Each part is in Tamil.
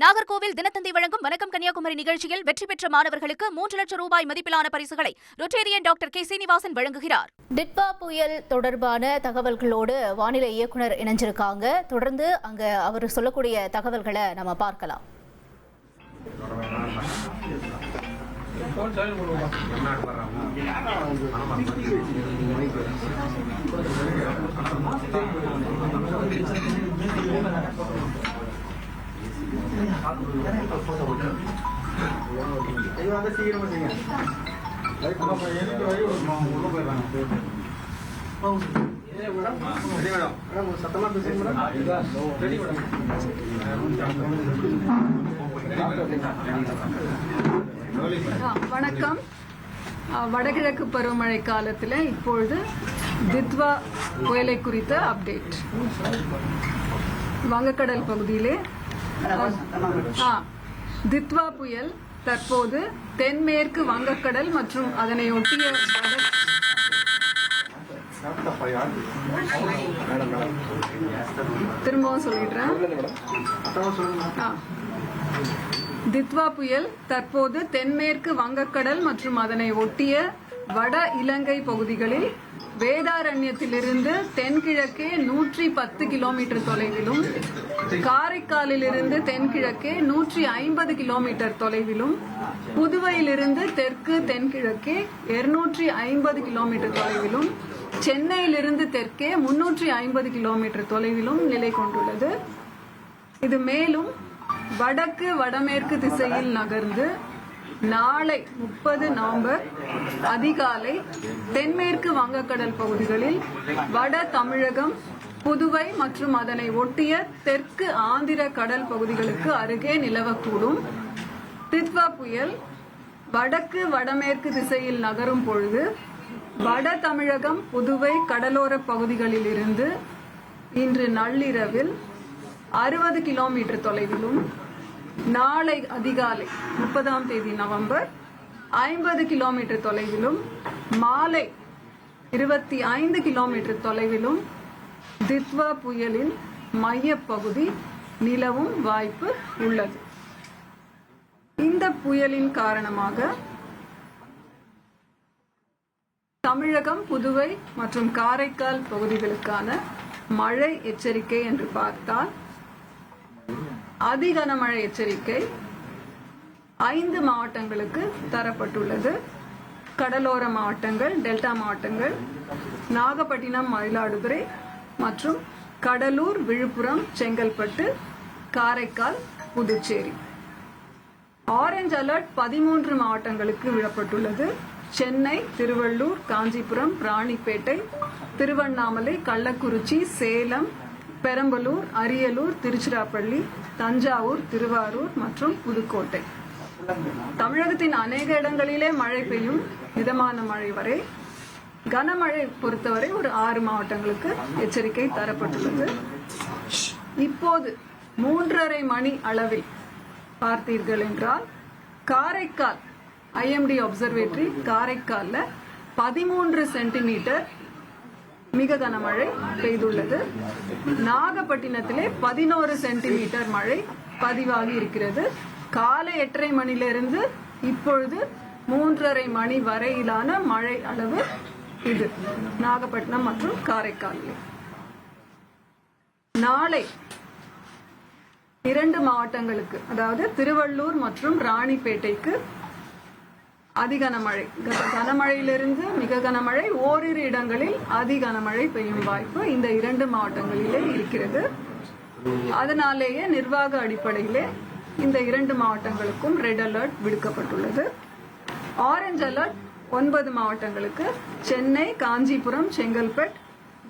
நாகர்கோவில் தினத்தந்தி வழங்கும் வணக்கம் கன்னியாகுமரி நிகழ்ச்சியில் வெற்றி பெற்ற மாணவர்களுக்கு 3 லட்சம் ரூபாய் மதிப்பிலான பரிசுகளை ரொட்டேரியன் டாக்டர் கே சீனிவாசன் வழங்குகிறார். டிட்வா புயல் தொடர்பான தகவல்களோடு வானிலை இயக்குனர் இணைஞ்சிருக்காங்க. தொடர்ந்து அங்க அவர் சொல்லக்கூடிய தகவல்களை நம்ம பார்க்கலாம். வணக்கம். வடகிழக்கு பருவமழை காலத்தில் இப்பொழுது தித்வா புயலை குறித்த அப்டேட். வங்கக்கடல் பகுதியிலே தித்வா புயல் தற்போது தென்மேற்கு வங்கக்கடல் மற்றும் அதனை ஒட்டிய திரும்பவும் சொல்லிடுறேன். தித்வா புயல் தற்போது தென்மேற்கு வங்கக்கடல் மற்றும் அதனை ஒட்டிய வட இலங்கை பகுதிகளில் வேதாரண்யத்திலிருந்து தென்கிழக்கே 110 கிலோமீட்டர் தொலைவிலும், காரைக்காலிலிருந்து தென்கிழக்கே 150 கிலோமீட்டர் தொலைவிலும், புதுவையிலிருந்து தெற்கு தென்கிழக்கே 250 கிலோமீட்டர் தொலைவிலும், சென்னையிலிருந்து தெற்கே 350 கிலோமீட்டர் தொலைவிலும் நிலை கொண்டுள்ளது. இது மேலும் வடக்கு வடமேற்கு திசையில் நகர்ந்து நாளை 30 நவம்பர் அதிகாலை தென்மேற்கு வங்கக்கடல் பகுதிகளில் வட தமிழகம், புதுவை மற்றும் அதனை ஒட்டிய தெற்கு ஆந்திர கடல் பகுதிகளுக்கு அருகே நிலவக்கூடும். தித்வா புயல் வடக்கு வடமேற்கு திசையில் நகரும் பொழுது வட தமிழகம், புதுவை கடலோர பகுதிகளில் இருந்து இன்று நள்ளிரவில் 60 கிலோமீட்டர் தொலைவிலும், நாளை அதிகாலை 30ஆம் தேதி நவம்பர் 50 கிலோமீட்டர் தொலைவிலும், மாலை 25 கிலோமீட்டர் தொலைவிலும் தித்வா புயலின் மையப்பகுதி நிலவும் வாய்ப்பு உள்ளது. இந்த புயலின் காரணமாக தமிழகம், புதுவை மற்றும் காரைக்கால் பகுதிகளுக்கான மழை எச்சரிக்கை என்று பார்த்தால், அதிகனமழை எச்சரிக்கை 5 மாவட்டங்களுக்கு தரப்பட்டுள்ளது. கடலோர மாவட்டங்கள், டெல்டா மாவட்டங்கள், நாகப்பட்டினம், மயிலாடுதுறை மற்றும் கடலூர், விழுப்புரம், செங்கல்பட்டு, காரைக்கால், புதுச்சேரி. ஆரஞ்சு அலர்ட் 13 மாவட்டங்களுக்கு விடப்பட்டுள்ளது. சென்னை, திருவள்ளூர், காஞ்சிபுரம், ராணிப்பேட்டை, திருவண்ணாமலை, கள்ளக்குறிச்சி, சேலம், பெரம்பலூர், அரியலூர், திருச்சிராப்பள்ளி, தஞ்சாவூர், திருவாரூர் மற்றும் புதுக்கோட்டை. தமிழகத்தின் அநேக இடங்களிலே மழை பெய்யும். மிதமான மழை வரை, கனமழை பொறுத்தவரை ஒரு 6 மாவட்டங்களுக்கு எச்சரிக்கை தரப்பட்டுள்ளது. இப்போது 3:30 மணி அளவில் பார்த்தீர்கள் என்றால், காரைக்கால் IMD அப்சர்வேட்டரி காரைக்கால்ல 13 சென்டிமீட்டர் மிக கனமழை பெய்துள்ளது. நாகப்பட்டினத்திலே 11 சென்டிமீட்டர் மழை பதிவாகி இருக்கிறது. காலை 8:30 மணிலிருந்து இப்பொழுது 3:30 மணி வரையிலான மழை அளவு இது நாகப்பட்டினம் மற்றும் காரைக்காலில். நாளை 2 மாவட்டங்களுக்கு, அதாவது திருவள்ளூர் மற்றும் ராணிப்பேட்டைக்கு அதிகனமழை, கனமழையிலிருந்து மிக கனமழை, ஓரிரு இடங்களில் அதிகனமழை பெய்யும் வாய்ப்பு இந்த 2 மாவட்டங்களிலே இருக்கிறது. அதனாலேயே நிர்வாக அடிப்படையிலே இந்த 2 மாவட்டங்களுக்கும் ரெட் அலர்ட் விடுக்கப்பட்டுள்ளது. ஆரஞ்சு அலர்ட் 9 மாவட்டங்களுக்கு: சென்னை, காஞ்சிபுரம், செங்கல்பட்டு,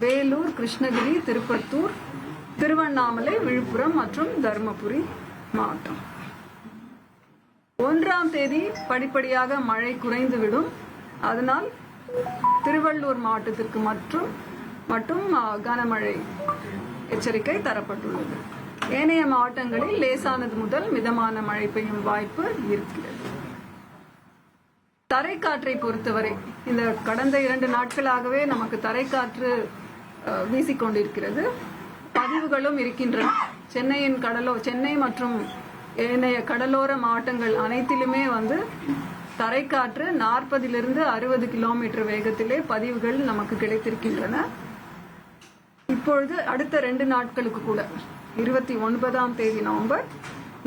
வேலூர், கிருஷ்ணகிரி, திருப்பத்தூர், திருவண்ணாமலை, விழுப்புரம் மற்றும் தருமபுரி மாவட்டம். 1ஆம் தேதி படிப்படியாக மழை குறைந்துவிடும். அதனால் திருவள்ளூர் மாவட்டத்திற்கு மட்டும் கனமழை எச்சரிக்கை தரப்பட்டுள்ளது. ஏனைய மாவட்டங்களில் லேசானது முதல் மிதமான மழை பெய்யும் வாய்ப்பு இருக்கிறது. தரைக்காற்றை பொறுத்தவரை இந்த கடந்த 2 நாட்களாகவே நமக்கு தரைக்காற்று வீசிக்கொண்டிருக்கிறது. பதிவுகளும் இருக்கின்றன. சென்னை மற்றும் ஏனைய கடலோர மாவட்டங்கள் அனைத்திலுமே வந்து தரைக்காற்று 40 - 60 கிலோமீட்டர் வேகத்திலே பதிவுகள் நமக்கு கிடைத்திருக்கின்றன. இப்பொழுது அடுத்த 2 நாட்களுக்கு கூட 29ஆம் தேதி நவம்பர்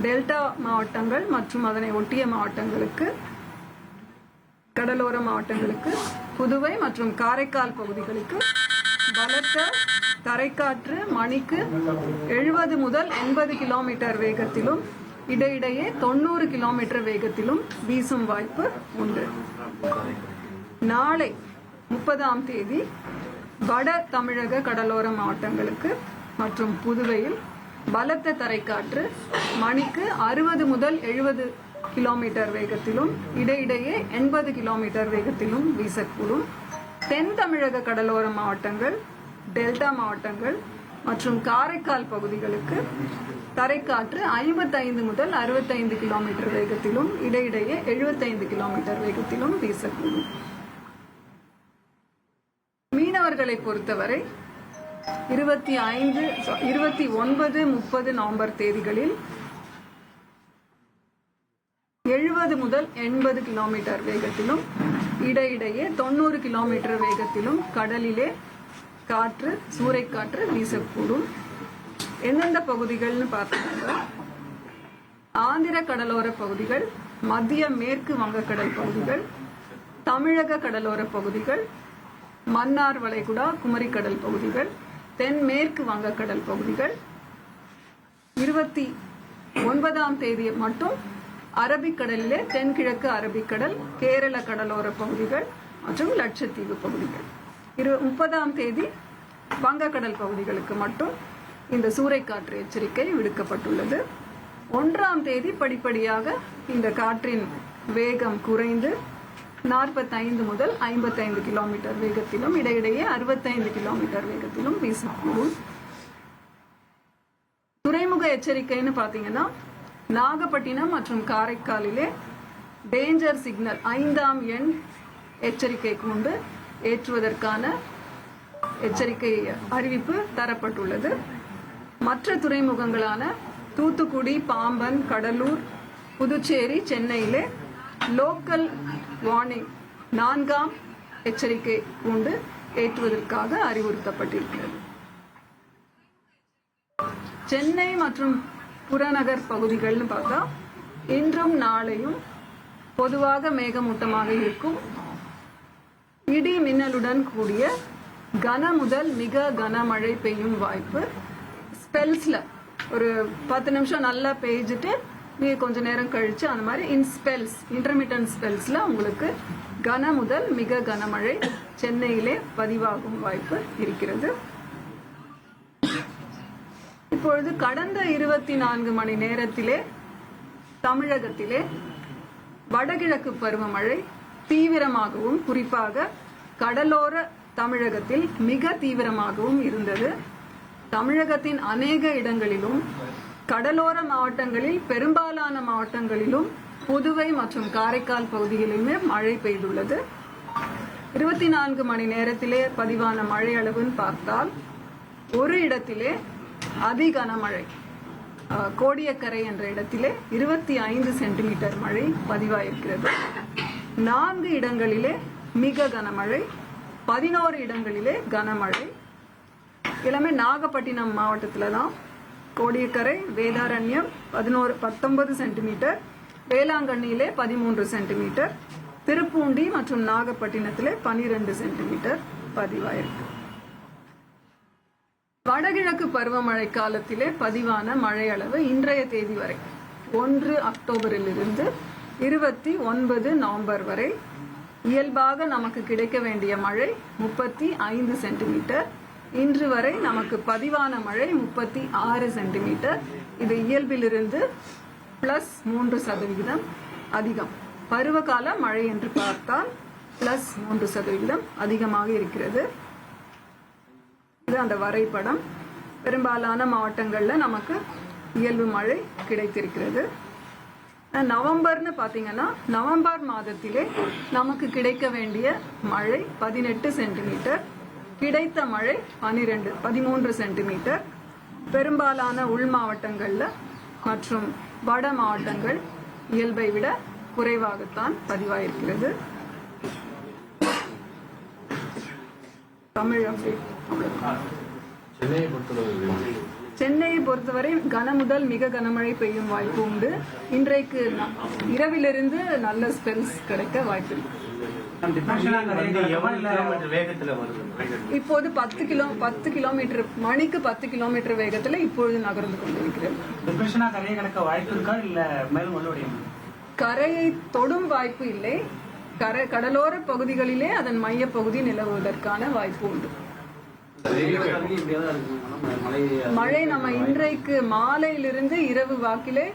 டெல்டா மாவட்டங்கள் மற்றும் அதனை ஒட்டிய மாவட்டங்களுக்கு, கடலோர மாவட்டங்களுக்கு, புதுவை மற்றும் காரைக்கால் பகுதிகளுக்கு பலத்த தரைக்காற்று மணிக்கு 70 முதல் 80 கிலோமீட்டர் வேகத்திலும் இடையிடையே 90 கிலோமீட்டர் வேகத்திலும் வீசும் வாய்ப்பு உண்டு. நாளை 30ஆம் தேதி வட தமிழக கடலோர மாவட்டங்களுக்கு மற்றும் புதுவையில் பலத்த தரைக்காற்று மணிக்கு 60 முதல் 70 கிலோமீட்டர் வேகத்திலும் இடையிடையே 80 கிலோமீட்டர் வேகத்திலும் வீசக்கூடும். தென் தமிழக கடலோர மாவட்டங்கள், டெல்டா மாவட்டங்கள் மற்றும் காரைக்கால் பகுதிகளுக்கு தரைக்காற்று 55 முதல் 65 கிலோமீட்டர் வேகத்திலும் இடையிடையே 75 கிலோமீட்டர் வேகத்திலும் வீசக்கூடும். மீனவர்களை பொறுத்தவரை 29, 30 நவம்பர் தேதிகளில் 70 முதல் 80 கிலோமீட்டர் வேகத்திலும் இடையிடையே 90 கிலோமீட்டர் வேகத்திலும் கடலிலே காற்று, சூறைக்காற்று வீசக்கூடும். எந்தெந்த பகுதிகள்னு பார்த்தீங்கன்னா, ஆந்திர கடலோர பகுதிகள், மத்திய மேற்கு வங்கக்கடல் பகுதிகள், தமிழக கடலோர பகுதிகள், மன்னார் வளைகுடா, குமரிக்கடல் பகுதிகள், தென்மேற்கு வங்கக்கடல் பகுதிகள். 29ஆம் தேதி மட்டும் அரபிக்கடலிலே தென்கிழக்கு அரபிக்கடல், கேரள கடலோர பகுதிகள் மற்றும் லட்சத்தீவு பகுதிகள். 30ஆம் தேதி வங்கக்கடல் பகுதிகளுக்கு மட்டும் இந்த சூறைக்காற்று எச்சரிக்கை விடுக்கப்பட்டுள்ளது. 1ஆம் தேதி படிப்படியாக இந்த காற்றின் வேகம் குறைந்து 45 முதல் 55 கிலோமீட்டர் வேகத்திலும் இடையிடையே 65 கிலோமீட்டர் வேகத்திலும் வீசக்கூடும். துறைமுக எச்சரிக்கைன்னு பாத்தீங்கன்னா, நாகப்பட்டினம் மற்றும் காரைக்காலிலே டேஞ்சர் சிக்னல் 5ஆம் எண் எச்சரிக்கை கொண்டு ஏற்றுவதற்கான எச்சரிக்கை அறிவிப்பு தரப்பட்டுள்ளது. மற்ற துறைமுகங்களான தூத்துக்குடி, பாம்பன், கடலூர், புதுச்சேரி, சென்னையிலே லோக்கல் வார்னிங் 4ஆம் எச்சரிக்கை கொண்டு ஏற்றுவதற்காக அறிவுறுத்தப்பட்டிருக்கிறது. சென்னை மற்றும் புறநகர் பகுதிகள்னு பார்த்தா இன்றும் நாளையும் பொதுவாக மேகமூட்டமாக இருக்கும். இடி மின்னலுடன் கூடிய கன முதல் மிக கனமழை பெய்யும் வாய்ப்பு. ஸ்பெல்ஸ்ல ஒரு 10 நிமிஷம் நல்லா பெய்ஞ்சிட்டு நீங்க கொஞ்ச நேரம் கழிச்சு அந்த மாதிரி இன்டர்மிட்டன்ட் ஸ்பெல்ஸ்ல உங்களுக்கு கன முதல் மிக கனமழை சென்னையிலே பதிவாகும் வாய்ப்பு இருக்கிறது. இப்பொழுது கடந்த 24 மணி நேரத்திலே தமிழகத்திலே வடகிழக்கு பருவமழை தீவிரமாகவும், குறிப்பாக கடலோர தமிழகத்தில் மிக தீவிரமாகவும் இருந்தது. தமிழகத்தின் அநேக இடங்களிலும், கடலோர மாவட்டங்களில் பெரும்பாலான மாவட்டங்களிலும், புதுவை மற்றும் காரைக்கால் பகுதிகளிலுமே மழை பெய்துள்ளது. 24 மணி நேரத்திலே பதிவான மழை அளவுன்னு பார்த்தால், ஒரு இடத்திலே அதிகனமழை, கோடியக்கரை என்ற இடத்திலே 25 சென்டிமீட்டர் மழை பதிவாயிருக்கிறது. 4 இடங்களிலே மிக கனமழை, 11 இடங்களிலே கனமழை. எல்லாமே நாகப்பட்டினம் மாவட்டத்துல தான். கோடியக்கரை, வேதாரண்யம் 19 சென்டிமீட்டர், வேளாங்கண்ணியிலே 13 சென்டிமீட்டர், திருப்பூண்டி மற்றும் நாகப்பட்டினத்திலே 12 சென்டிமீட்டர் பதிவாயிருக்கு. வடகிழக்கு பருவமழை காலத்திலே பதிவான மழை அளவு இன்றைய தேதி வரை 1 அக்டோபரிலிருந்து 29 நவம்பர் வரை இயல்பாக நமக்கு கிடைக்க வேண்டிய மழை 35 சென்டிமீட்டர். இன்று வரை நமக்கு பதிவான மழை 36 சென்டிமீட்டர். இது இயல்பிலிருந்து +3% அதிகம். பருவகால மழை என்று பார்த்தால் +3% அதிகமாக இருக்கிறது. இது அந்த வரைபடம். பெரும்பாலான மாவட்டங்கள்ல நமக்கு இயல்பு மழை கிடைத்திருக்கிறது. நவம்பர்னு பாத்தீங்கன்னா, நவம்பர் மாதத்திலே நமக்கு கிடைக்க வேண்டிய மழை 18 சென்டிமீட்டர், கிடைத்த மழை 13 சென்டிமீட்டர். பெரும்பாலான உள் மாவட்டங்கள்ல மற்றும் வட மாவட்டங்கள் இயல்பை விட குறைவாகத்தான் பதிவாயிருக்கிறது. தமிழ் அப்டேட் அவ்வளவுதான். சென்னையை பொறுத்தவரை கன முதல் மிக கனமழை பெய்யும் வாய்ப்பு உண்டு. இன்றைக்கு இரவிலிருந்து நல்ல ஸ்பெல்ஸ் கிடைக்க வாய்ப்பு இருக்கு. இப்போது 10 கிலோமீட்டர் மணிக்கு 10 கிலோமீட்டர் வேகத்துல இப்பொழுது நகர்ந்து கொண்டிருக்கிறது. கரையை தொடும் வாய்ப்பு இல்லை. கடலோர பகுதிகளிலே அதன் மைய பகுதி நிலவுவதற்கான வாய்ப்பு உண்டு. மழை நம்ம இன்றைக்கு மாலையிலிருந்து இரவு வாக்கிலே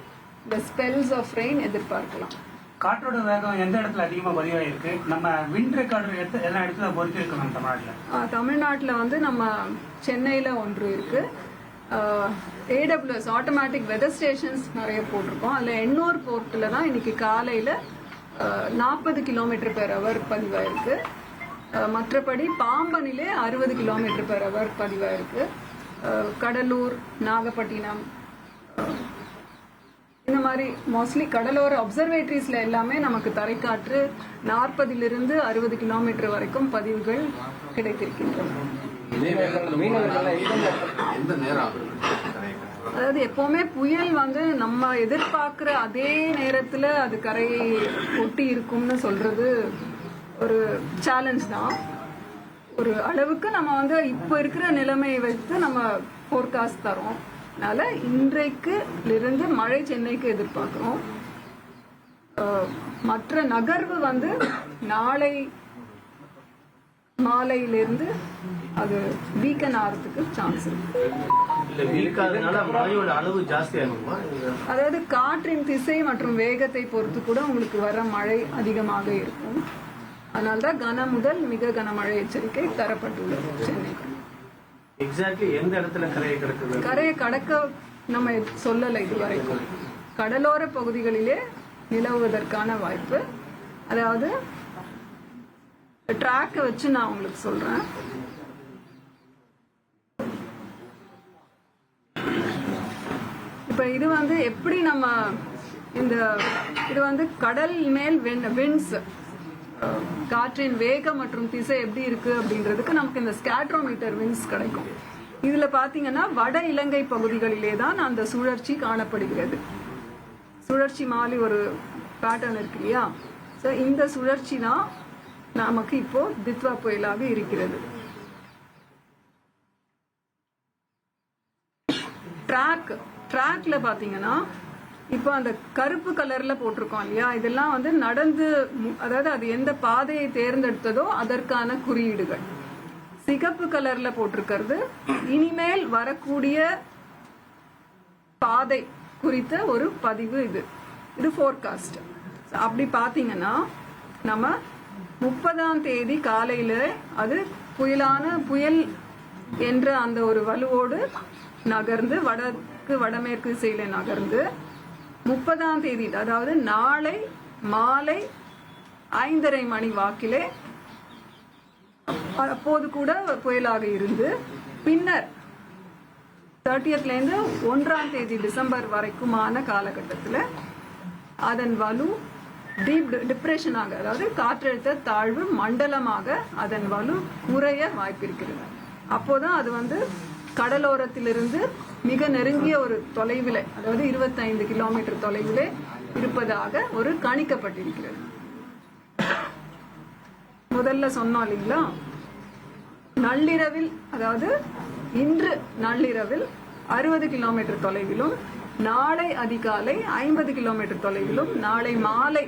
the spells of rain எதிர்பார்க்கலாம். காற்றோட வேகம் எந்த இடத்துல அதிகமா பதிவாயிருக்கு? நம்ம விண்ட் ரெக்கார்டர் எல்லா இடத்துல பொறுத்து இருக்கு நம்ம தமிழ்நாட்டுல. தமிழ்நாட்டுல வந்து நம்ம சென்னையில ஒன்று இருக்கு. AWS ஆட்டோமேட்டிக் வெதர் ஸ்டேஷன்ஸ் நிறைய போட்டிருக்கோம். அதுல எண்ணூர் போர்ட்ல தான் இன்னைக்கு காலையில 40 km/h பதிவாயிருக்கு. மற்றபடி பாம்பனிலே 60 km/h பதிவாயிருக்கு. கடலூர், நாகப்பட்டினம் இந்த மாதிரி மோஸ்ட்லி கடலோர அப்சர்வேட்டரிஸ்ல எல்லாமே நமக்கு தரைக்காற்று 40 to 60 km வரைக்கும் பதிவுகள் கிடைத்திருக்கின்றன. அதாவது எப்பவுமே புயல் வந்து நம்ம எதிர்பார்க்கிற அதே நேரத்துல அது கரையை ஒட்டி இருக்கும்னு சொல்றது ஒரு சேலஞ்ச் தான். ஒரு அளவுக்கு நம்ம வந்து இப்ப இருக்கிற நிலைமையை வைத்து நம்ம போர்காஸ்ட் தரோம். அதனால இன்றைக்கு இருந்து மழை சென்னைக்கு எதிர்பார்க்கிறோம். மற்ற நகர்வு வந்து நாளை மாலையிலிருந்து அது வீக்கன் ஆகிறதுக்கு சான்ஸ் இருக்கு. அதாவது காற்றின் திசை மற்றும் வேகத்தை பொறுத்து கூட உங்களுக்கு வர மழை அதிகமாக இருக்கும். அதனால்தான் கன முதல் மிக கனமழை எச்சரிக்கை தரப்பட்டுள்ளது சென்னைக்கு. எக்ஸாக்ட்லி எந்த இடத்துல கரையை கடக்க நம்ம சொல்லலை இதுவரைக்கும். கடலோர பகுதிகளிலே நிலவுவதற்கான வாய்ப்பு. அதாவது ட்ராக்கை வச்சு நான் உங்களுக்கு சொல்றேன். இப்ப இது வந்து எப்படி நம்ம இது வந்து கடல் மேல் விண்ட்ஸ் காற்றின் வேகம் மற்றும் திசை எப்படி இருக்கு அப்படின்றதுக்கு நமக்கு இந்த ஸ்கேட்ரோமீட்டர் விண்ட்ஸ் கிடைக்கும். இதுல பாத்தீங்கன்னா வட இலங்கை பகுதிகளிலே தான் அந்த சுழற்சி காணப்படுகிறது. சுழற்சி மாதிரி ஒரு பேட்டர்ன் இருக்கு இல்லையா? ஸோ இந்த சுழற்சி தான் நமக்கு இப்போ தித்வா புயலாக இருக்கிறது. ட்ராக்ல பாத்தீங்கன்னா இப்போ அந்த கருப்பு கலர்ல போட்டிருக்கோம் இல்லையா? இதெல்லாம் வந்து அதாவது அது எந்த பாதையை தேர்ந்தெடுத்ததோ அதற்கான குறியீடுகள். சிகப்பு கலர்ல போட்டிருக்கிறது இனிமேல் வரக்கூடிய பாதை குறித்த ஒரு பதிவு. இது ஃபோர்காஸ்ட். அப்படி பாத்தீங்கன்னா நம்ம 30ஆம் தேதி காலையில அது புயல் என்ற அந்த ஒரு வலுவோடு நகர்ந்து வடமேற்கு திசையில நகர்ந்து 30ஆம் தேதி அதாவது நாளை மாலை 5:30 மணி வாக்கிலே அப்போது கூட புயலாக இருந்து பின்னர் 30th இருந்து 1ஆம் தேதி டிசம்பர் வரைக்குமான காலகட்டத்தில் அதன் வலு டீப் டிப்ரெஷனாக, அதாவது காற்றழுத்த தாழ்வு மண்டலமாக அதன் வலு குறைய வாய்ப்பிருக்கிறது. அப்போதான் அது வந்து கடலோரத்திலிருந்து மிக நெருங்கிய ஒரு தொலைவில், அதாவது 25 கிலோமீட்டர் தொலைவிலே இருப்பதாக ஒரு கணிக்கப்பட்டிருக்கிறது. முதல்ல சொன்னோம் இல்லைங்களா, நள்ளிரவில், அதாவது இன்று நள்ளிரவில் 60 கிலோமீட்டர் தொலைவிலும், நாளை அதிகாலை 50 கிலோமீட்டர் தொலைவிலும், நாளை மாலை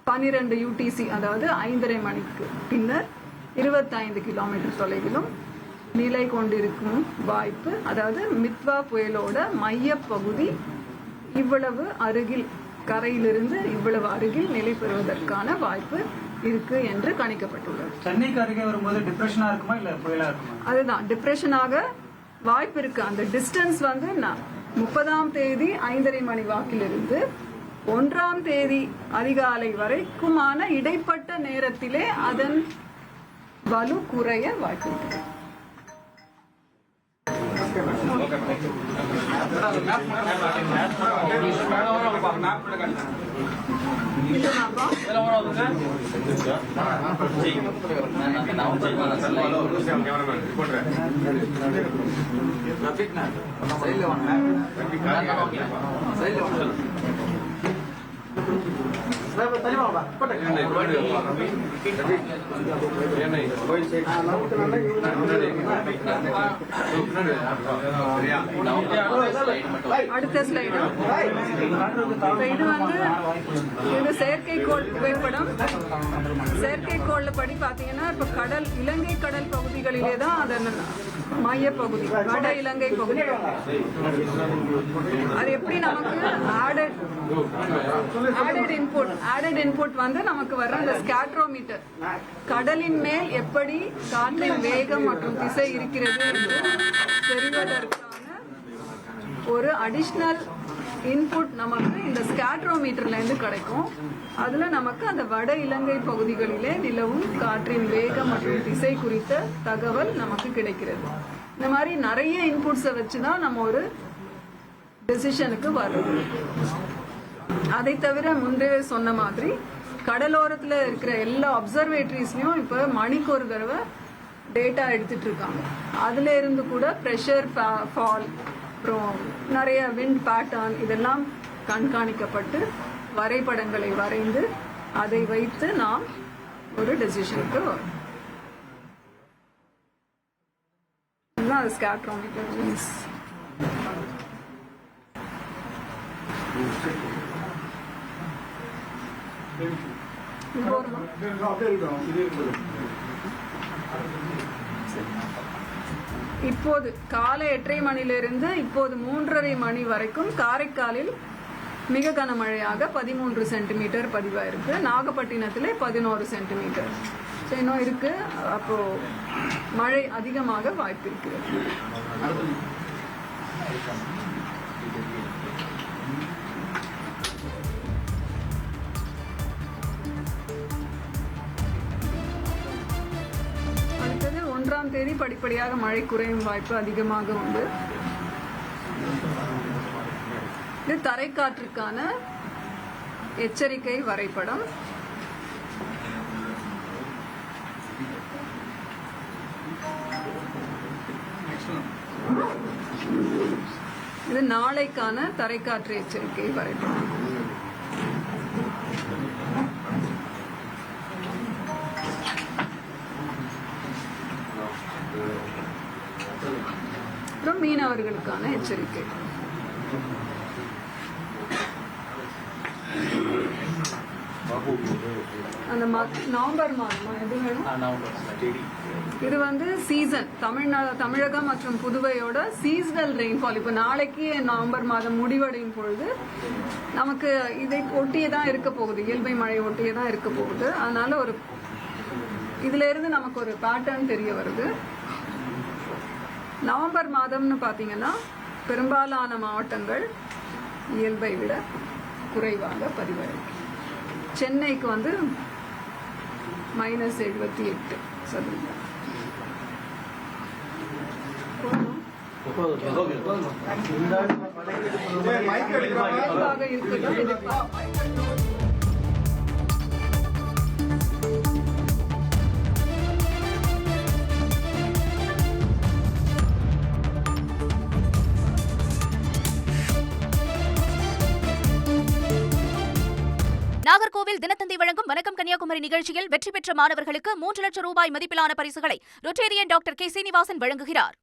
12 UTC அதாவது 5:30 மணிக்கு பின்னர் 25 கிலோமீட்டர் தொலைவிலும் நிலை கொண்டிருக்கும் வாய்ப்பு. அதாவது மித்வா புயலோட மைய பகுதி இவ்வளவு அருகில், கரையிலிருந்து இவ்வளவு அருகில் நிலை பெறுவதற்கான வாய்ப்பு இருக்கு என்று கணிக்கப்பட்டுள்ளது. சென்னைக்கு அருகே வரும்போது டிப்ரெஷனா இருக்குமா இல்ல புயலா இருக்குமா? அதுதான் டிப்ரெஷனாக வாய்ப்பு இருக்கு. அந்த டிஸ்டன்ஸ் வந்து 30ஆம் தேதி 5:30 மணி வாக்கிலிருந்து 1ஆம் தேதி அதிகாலை வரைக்குமான இடைப்பட்ட நேரத்திலே அதன் வலு குறைய வாய்ப்பு இருக்கு. அடுத்த ஸ்லைடு. இது வந்து இது செயற்கைக்கோள் புகைப்படம். செயற்கைக்கோள்ல படி பாத்தீங்கன்னா இப்ப கடல், இலங்கை கடல் பகுதிகளிலே தான் அதன் மையப்பகுதி, வட இலங்கை பகுதி. அது எப்படி நமக்கு ஆடட் இன்புட் வந்து நமக்கு வர்ற அந்த ஸ்கேட்ரோமீட்டர், கடலின் மேல் எப்படி காற்றின் வேகம் மற்றும் திசை இருக்கிறது என்று தெரிவதற்கான ஒரு அடிஷனல் இன்புட் நமக்கு இந்த ஸ்கேட்ரோமீட்டர்ல இருந்து கிடைக்கும். அதுல நமக்கு அந்த வட இலங்கை பகுதிகளிலே நிலவும் காற்றின் வேகம் மற்றும் திசை குறித்த தகவல் நமக்கு கிடைக்கிறது. இந்த மாதிரி நிறைய இன்புட்ஸை வச்சுதான் நம்ம ஒரு டெசிஷனுக்கு வருது. அதை தவிர முன்பே சொன்ன மாதிரி கடலோரத்துல இருக்கிற எல்லா அப்சர்வேட்டரிஸ்லயும் இப்ப மணிக்கு ஒரு தடவை டேட்டா எடுத்துட்டு இருக்காங்க. அதுல இருந்து கூட ப்ரெஷர் ஃபால், அப்புறம் நிறைய விண்ட் பேட்டர்ன் இதெல்லாம் கண்காணிக்கப்பட்டு வரைபடங்களை வரைந்து அதை வைத்து நாம் ஒரு டெசிஷனுக்கு வரும். ஸ்கேட்ரோமீட்டர் மீன்ஸ் இப்போது காலை 8:30 மணியிலிருந்து இப்போது 3:30 மணி வரைக்கும் காரைக்காலில் மிக கனமழையாக 13 சென்டிமீட்டர் பதிவாயிருக்கு. நாகப்பட்டினத்திலே 11 சென்டிமீட்டர் இன்னும் இருக்கு. அப்போ மழை அதிகமாக வாய்ப்பு இருக்கிறது. அடுத்தது 1ஆம் தேதி படிப்படியாக மழை குறையும் வாய்ப்பு அதிகமாக உண்டு. இது தரைக்காற்றுக்கான எச்சரிக்கை வரைபடம். இது நாளைக்கான தரைக்காற்று எச்சரிக்கை வரைபடம். அப்புறம் மீனவர்களுக்கான எச்சரிக்கை. அந்த நவம்பர் மாதமா எது வேணும்? இது வந்து சீசன், தமிழகம் மற்றும் புதுவையோட சீசனல் ரெயின்ஃபால். இப்போ நாளைக்கு நவம்பர் மாதம் முடிவடையும் பொழுது நமக்கு இதை ஒட்டியே தான் இருக்க போகுது, இயல்பை மழை ஒட்டியே தான் இருக்க போகுது. அதனால ஒரு இதுல இருந்து நமக்கு ஒரு பேட்டர்ன் தெரிய வருது. நவம்பர் மாதம்னு பாத்தீங்கன்னா பெரும்பாலான மாவட்டங்கள் இயல்பை விட குறைவாக பதிவாயிருக்கு. சென்னைக்கு வந்து -78 சதவீதம். நாகர்கோவில் தினத்தந்தி வழங்கும் வணக்கம் கன்னியாகுமரி நிகழ்ச்சியில் வெற்றி பெற்ற மாணவர்களுக்கு 3 லட்சம் ரூபாய் மதிப்பிலான பரிசுகளை ரொட்டேரியன் டாக்டர் கே. சீனிவாசன் வழங்குகிறார்.